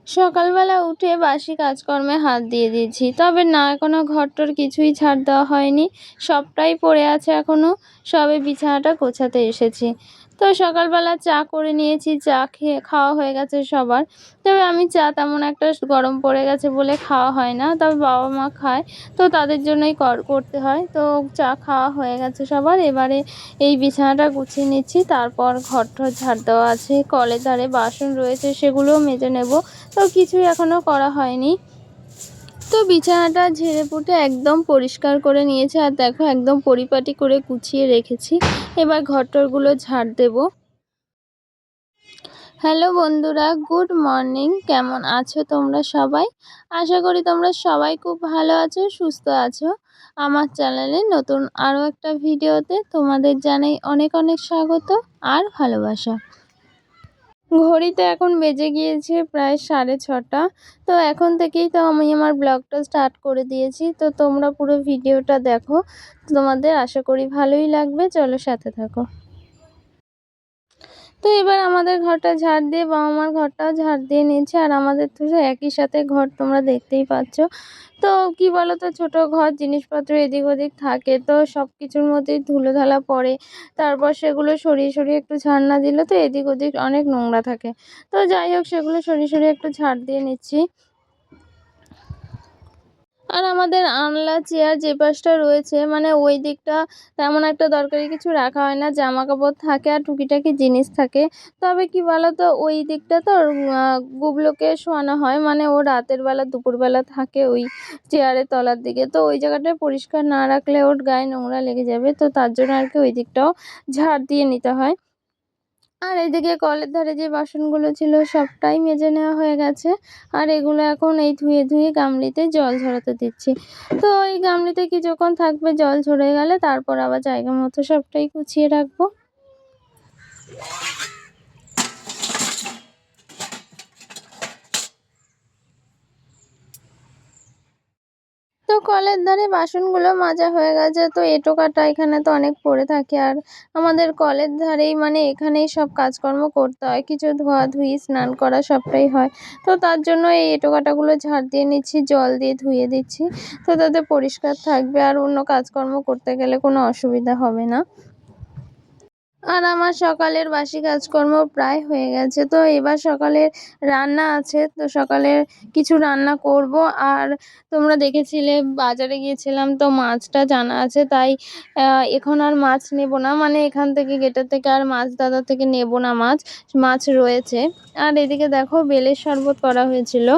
সকালবেলা উঠে বাসি কাজকর্মে হাত দিয়ে দিয়েছি, তবে না এখনও ঘরটর কিছুই ঝাড় দেওয়া হয়নি, সবটাই পড়ে আছে এখনও। সবে বিছানাটা গোছাতে এসেছি। তো সকালবেলা চা করে নিয়েছি, চা খাওয়া হয়ে গেছে সবার। তবে আমি চা তেমন একটা গরম পড়ে গেছে বলে খাওয়া হয় না, তবে বাবা মা খায়, তো তাদের জন্যই করতে হয়। তো চা খাওয়া হয়ে গেছে সবার। এবারে এই বিছানাটা গুছিয়ে নিচ্ছি, তারপর ঘরটর ঝাড় দেওয়া আছে, কলের ধারে বাসন রয়েছে সেগুলোও মেজে নেব। তো কিছুই এখনও করা হয়নি। তো বিছানাটা ঝেড়ে পুঁতে একদম পরিষ্কার করে নিয়েছি, আর দেখো একদম পরিপাটি করে গুছিয়ে রেখেছি। এবার ঘরটরগুলো ঝাড় দেব। হ্যালো বন্ধুরা, গুড মর্নিং। কেমন আছো তোমরা সবাই? আশা করি তোমরা সবাই খুব ভালো আছো, সুস্থ আছো। আমার চ্যানেলে নতুন আরও একটা ভিডিওতে তোমাদের জানাই অনেক অনেক স্বাগত আর ভালোবাসা। ঘড়িতে এখন বেজে গিয়েছে প্রায় 6:30। তো এখন থেকেই তো আমি আমার ব্লগটা স্টার্ট করে দিয়েছি। তো তোমরা পুরো ভিডিওটা দেখো, তোমাদের আশা করি ভালোই লাগবে। চলো সাথে থাকো। তো এবার আমাদের ঘরটা ঝাড় দিয়ে বাবা মার ঘরটাও ঝাড় দিয়ে নিয়েছে, আর আমাদের তো একই সাথে ঘর, তোমরা দেখতেই পাচ্ছ। তো কি বলো তো, ছোট ঘর, জিনিসপত্র এদিক ওদিক থাকে, তো সব কিছুর মধ্যেই ধুলোধালা পড়ে। তারপর সেগুলো সরিয়ে সরিয়ে একটু ঝাড় না দিলে তো এদিক ওদিক অনেক নোংরা থাকে। তো যাই হোক, সেগুলো সরিয়ে সরিয়ে একটু ঝাড় দিয়ে নিচ্ছি। আর আমাদের আনলা চেয়ার যে পাশটা রয়েছে, মানে ওই দিকটা তেমন একটা দরকারি কিছু রাখা হয় না, জামা কাপড় থাকে আর টুকিটাকি জিনিস থাকে। তবে কি বলো তো, ওই দিকটা তো গুবলোকে শোয়ানো হয়, মানে ও রাতের বেলা দুপুরবেলা থাকে ওই চেয়ারের তলার দিকে। তো ওই জায়গাটায় পরিষ্কার না রাখলে ওর গায়ে নোংরা লেগে যাবে, তো তার জন্য আর কি ওই দিকটাও ঝাড় দিয়ে নিতে হয়। আর এদিকে কলের ধারে যে বাসনগুলো ছিল সবটাই মেজে নেওয়া হয়ে গেছে, আর এগুলো এখন এই ধুয়ে ধুয়ে গামলিতে জল ঝরাতে দিচ্ছি। তো এই গামলিতে কিছুক্ষণ থাকবে, জল ঝরে গেলে তারপর আবার জায়গা মতো সবটাই গুছিয়ে রাখবো। তো কলের ধারে বাসনগুলো মাজা হয়ে গেছে, তো এঁটো কাটা এখানে তো অনেক পড়ে থাকে, আর আমাদের কলের ধারেই, মানে এখানেই সব কাজকর্ম করতে হয়, কিছু ধোয়াধুয়ি স্নান করা সবটাই হয়। তো তার জন্য এই এঁটো কাটাগুলো ঝাড় দিয়ে নিচ্ছি, জল দিয়ে ধুয়ে দিচ্ছি, তো তাতে পরিষ্কার থাকবে আর অন্য কাজকর্ম করতে গেলে কোনো অসুবিধা হবে না। আর আমার সকালের বাসি কাজকর্ম প্রায় হয়ে গেছে। তো এবার সকালের রান্না আছে, তো সকালে কিছু রান্না করব। আর তোমরা দেখেছিলে বাজারে গিয়েছিলাম, তো মাছটা জানা আছে, তাই এখন আর মাছ নেব না, মানে এখান থেকে গেটের থেকে আর মাছ দাদা থেকে নেব না, মাছ রয়েছে। আর এদিকে দেখো বেলের শরবত করা হয়েছিল।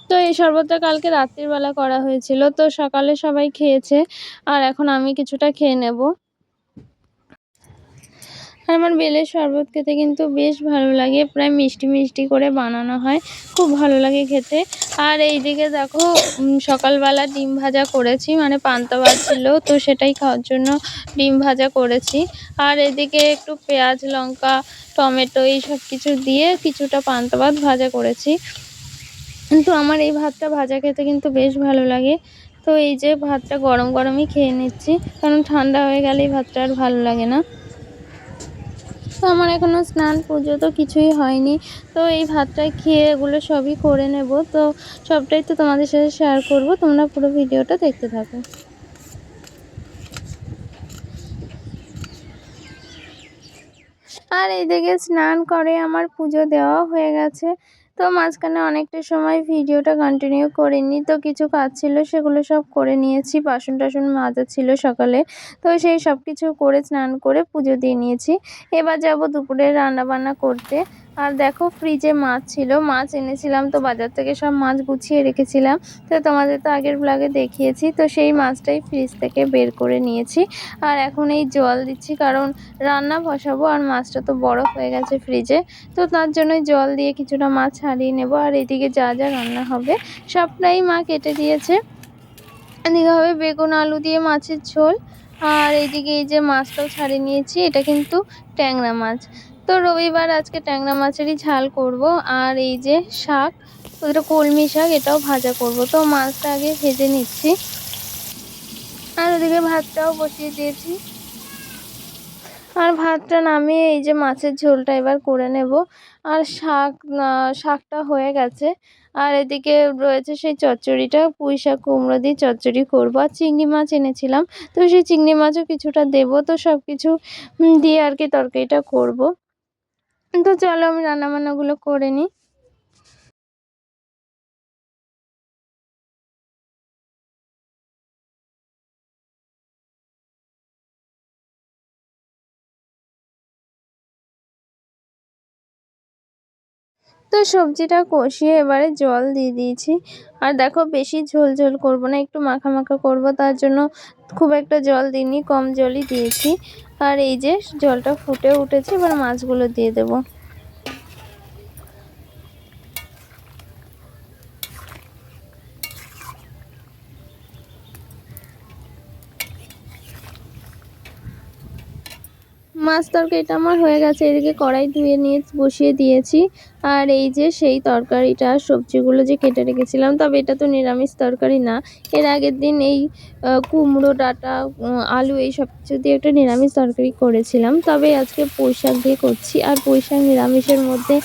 তো এই শরবতটা কালকে রাত্রির বেলা করা হয়েছিল, তো সকালে সবাই খেয়েছে, আর এখন আমি কিছুটা খেয়ে নেব। আর আমার বেলের শরবত খেতে কিন্তু বেশ ভালো লাগে, প্রায় মিষ্টি মিষ্টি করে বানানো হয়, খুব ভালো লাগে খেতে। আর এইদিকে দেখো সকালবেলা ডিম ভাজা করেছি, মানে পান্তা ভাত ছিল, তো সেটাই খাওয়ার জন্য ডিম ভাজা করেছি। আর এদিকে একটু পেঁয়াজ লঙ্কা টমেটো এই সব কিছু দিয়ে কিছুটা পান্তা ভাত ভাজা করেছি। কিন্তু আমার এই ভাতটা ভাজা খেতে কিন্তু বেশ ভালো লাগে। তো এই যে ভাতটা গরম গরমই খেয়ে নিচ্ছি, কারণ ঠান্ডা হয়ে গেলে এই ভাতটা আর ভালো লাগে না। তো আমার এখনও স্নান পুজো তো কিছুই হয়নি, তো এই ভাতটা খেয়ে এগুলো সবই করে নেব। তো সবটাই তো তোমাদের সাথে শেয়ার করব, তোমরা পুরো ভিডিওটা দেখতে থাকো। আর এইদিকে স্নান করে আমার পুজো দেওয়া হয়ে গেছে। তো মাঝখানে অনেকটা সময় ভিডিওটা কন্টিনিউ করিনি, তো কিছু কাজ ছিল সেগুলো সব করে নিয়েছি, বাসন টাসন মাজা ছিল সকালে, তো সেই সব কিছু করে স্নান করে পুজো দিয়ে নিয়েছি। এবার যাব দুপুরে রান্না বান্না করতে। আর দেখো ফ্রিজে মাছ ছিল, মাছ এনেছিলাম, তো বাজার থেকে সব মাছ গুছিয়ে রেখেছিলাম, তো তোমাদের তো আগের ব্লগে দেখিয়েছি, তো সেই মাছটাই ফ্রিজ থেকে বের করে নিয়েছি। আর এখন এই জল দিচ্ছি, কারণ রান্না বসাবো আর মাছটা তো বরফ হয়ে গেছে ফ্রিজে, তো তার জন্য জল দিয়ে কিছুটা মাছ ছাড়িয়ে নেব। আর এদিকে যা যা রান্না হবে সবটাই মা কেটে দিয়েছে। এদিকে হবে বেগুন আলু দিয়ে মাছের ঝোল, আর এইদিকে এই যে মাছটাও ছাড়িয়ে নিয়েছি, এটা কিন্তু ট্যাংরা মাছ। তো রবিবার আজকে ট্যাংরা মাছেরই ঝাল করব। আর এই যে শাক, ওটা কলমি শাক, এটাও ভাজা করব। তো মাছটা আগে ভেজে নিচ্ছি, আর ওদিকে ভাতটাও বসিয়ে দিয়েছি। আর ভাতটা নামিয়ে এই যে মাছের ঝোলটা এবার করে নেব। আর শাকটা হয়ে গেছে। আর এদিকে রয়েছে সেই চচ্চড়িটা, পুঁই শাক কুমড়ো দিয়ে চচ্চড়ি করবো। আর চিংড়ি মাছ এনেছিলাম, তো সেই চিংড়ি মাছও কিছুটা দেবো। তো সব কিছু দিয়ে আর কি তরকারিটা করব। তো চলো আমি রান্নাবান্নাগুলো করে নিই। তো সবজিটা কষিয়ে এবারে জল দিয়ে দিয়েছি। আর দেখো বেশি ঝোল ঝোল করবো না, একটু মাখা মাখা করব, তার জন্য খুব একটা জল দিইনি, কম জলই দিয়েছি। আর এই যে জলটা ফুটে উঠেছে, এবার মাছগুলো দিয়ে দেবো। মাছ তরকারিটা আমার হয়ে গেছে, এদিকে কড়াই ধুয়ে নিয়ে বসিয়ে দিয়েছি। আর এই যে সেই তরকারিটা, সবজিগুলো যে কেটে রেখেছিলাম, তবে এটা তো নিরামিষ তরকারি না। এর আগের দিন এই কুমড়ো ডাঁটা, আলু এই সব কিছু দিয়ে একটা নিরামিষ তরকারি করেছিলাম, তবে আজকে পুঁই শাক দিয়ে করছি। আর পুঁই শাক নিরামিষের মধ্যে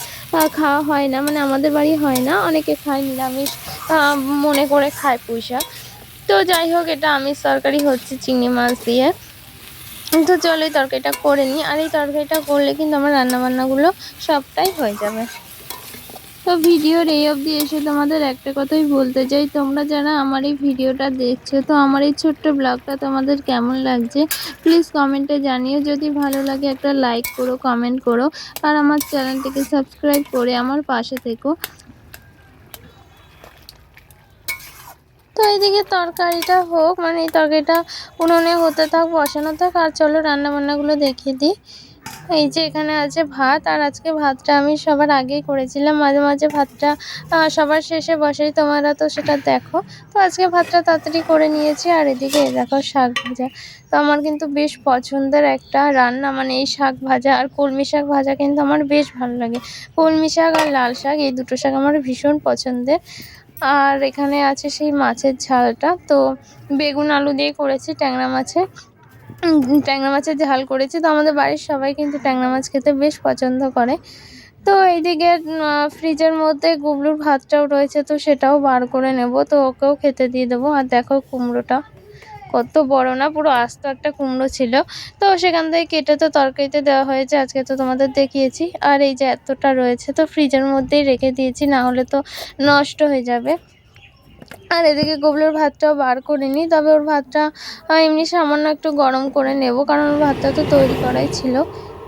খাওয়া হয় না, মানে আমাদের বাড়ি হয় না, অনেকে খায় নিরামিষ মনে করে খায় পুঁই শাক। তো যাই হোক, এটা আমিষ তরকারি হচ্ছে চিংড়ি মাছ দিয়ে। তো চলো এই তরকারিটা করে নিই। আর এই তরকারিটা করলে কিন্তু আমার রান্নাবান্নাগুলো সবটাই হয়ে যাবে। তো ভিডিওর এই অবধি এসে তোমাদের একটা কথাই বলতে চাই, তোমরা যারা আমার এই ভিডিওটা দেখছো, তো আমার এই ছোট্ট ব্লগটা তোমাদের কেমন লাগছে প্লিজ কমেন্টে জানিও। যদি ভালো লাগে একটা লাইক করো, কমেন্ট করো, আর আমার চ্যানেলটিকে সাবস্ক্রাইব করে আমার পাশে থেকো। তো এইদিকে তরকারিটা হোক, মানে এই তরকারিটা উনুনে হতে থাক, বসানো থাক। আর চলো রান্নাবান্নাগুলো দেখিয়ে দিই। এই যে এখানে আছে ভাত, আর আজকে ভাতটা আমি সবার আগেই করেছিলাম, মাঝে মাঝে ভাতটা সবার শেষে বসাই, তোমরা তো সেটা দেখো। তো আজকে ভাতটা তাড়াতাড়ি করে নিয়েছি। আর এদিকে দেখো শাক ভাজা, তো আমার কিন্তু বেশ পছন্দের একটা রান্না, মানে এই শাক ভাজা আর কলমি শাক ভাজা কিন্তু আমার বেশ ভালো লাগে। কলমি শাক আর লাল শাক, এই দুটো শাক আমার ভীষণ পছন্দের। আর এখানে আছে সেই মাছের ঝালটা, তো বেগুন আলু দিয়ে করেছি, ট্যাংরা মাছের ঝাল করেছি। তো আমাদের বাড়ির সবাই কিন্তু ট্যাংরা মাছ খেতে বেশ পছন্দ করে। তো এইদিকে ফ্রিজের মধ্যে গুবলুর ভাতটাও রয়েছে, তো সেটাও বার করে নেব, তো ওকেও খেতে দিয়ে দেবো। আর দেখো কুমড়োটা কত বড় না, পুরো আস্ত একটা কুমড়ো ছিল, তো সেখান থেকে কেটে তো তরকারিতে দেওয়া হয়েছে, আজকে তো তোমাদের দেখিয়েছি। আর এই যে এতটা রয়েছে, তো ফ্রিজের মধ্যেই রেখে দিয়েছি, না হলে তো নষ্ট হয়ে যাবে। আর এদিকে গোবলুর ভাতটাও বার করে নিই, তবে ওর ভাতটা এমনি সামান্য একটু গরম করে নেব, কারণ ওর ভাতটা তো তৈরি করাই ছিল।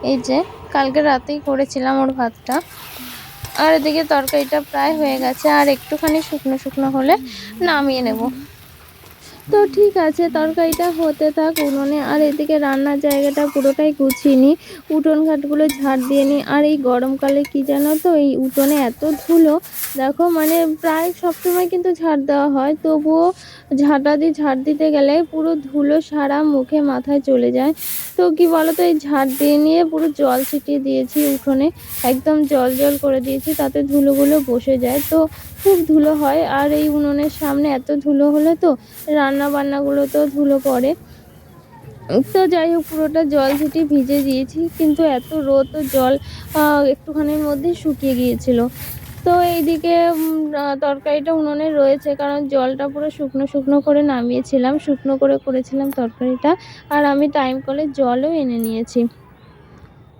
এই যে কালকে রাতেই করেছিলাম ওর ভাতটা। আর এদিকে তরকারিটা প্রায় হয়ে গেছে, আর একটুখানি শুকনো শুকনো হলে নামিয়ে নেব। তো ঠিক আছে, তরকারিটা হতে থাক উনুনে। আর এদিকে রান্নার জায়গাটা পুরোটাই গুছিয়ে নিই, উঠোন ঘাটগুলো ঝাড় দিয়ে নিই। আর এই গরমকালে কি জানো তো, এই উঠোনে এত ধুলো, দেখো মানে প্রায় সবসময় কিন্তু ঝাড় দেওয়া হয়, তবুও ঝাড় দিতে গেলে পুরো ধুলো সারা মুখে মাথায় চলে যায়। তো কি বলো তো, এই ঝাড় দিয়ে নিয়ে পুরো জল ছিটিয়ে দিয়েছি উঠোনে, একদম জল জল করে দিয়েছি, তাতে ধুলোগুলো বসে যায়, তো খুব ধুলো হয়। আর এই উনুনের সামনে এত ধুলো হলে তো রান্না বান্নাগুলোতেও ধুলো পড়ে। তো যাই হোক, পুরোটা জল ছিটিয়ে ভিজে দিয়েছি, কিন্তু এত রোদ, তো জল একটুখানির মধ্যেই শুকিয়ে গিয়েছিল। তো এইদিকে তরকারিটা উনুনে রয়েছে, কারণ জলটা পুরো শুকনো শুকনো করে নামিয়েছিলাম, শুকনো করে করেছিলাম তরকারিটা। আর আমি টাইম করে জলও এনে নিয়েছি।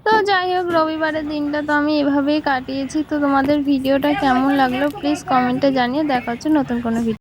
তো যাই হোক, রবিবারের দিনটা তো আমি এভাবেই কাটিয়েছি। তো তোমাদের ভিডিওটা কেমন লাগলো প্লিজ কমেন্টে জানিয়ে। দেখা হচ্ছে নতুন কোনো ভিডিও।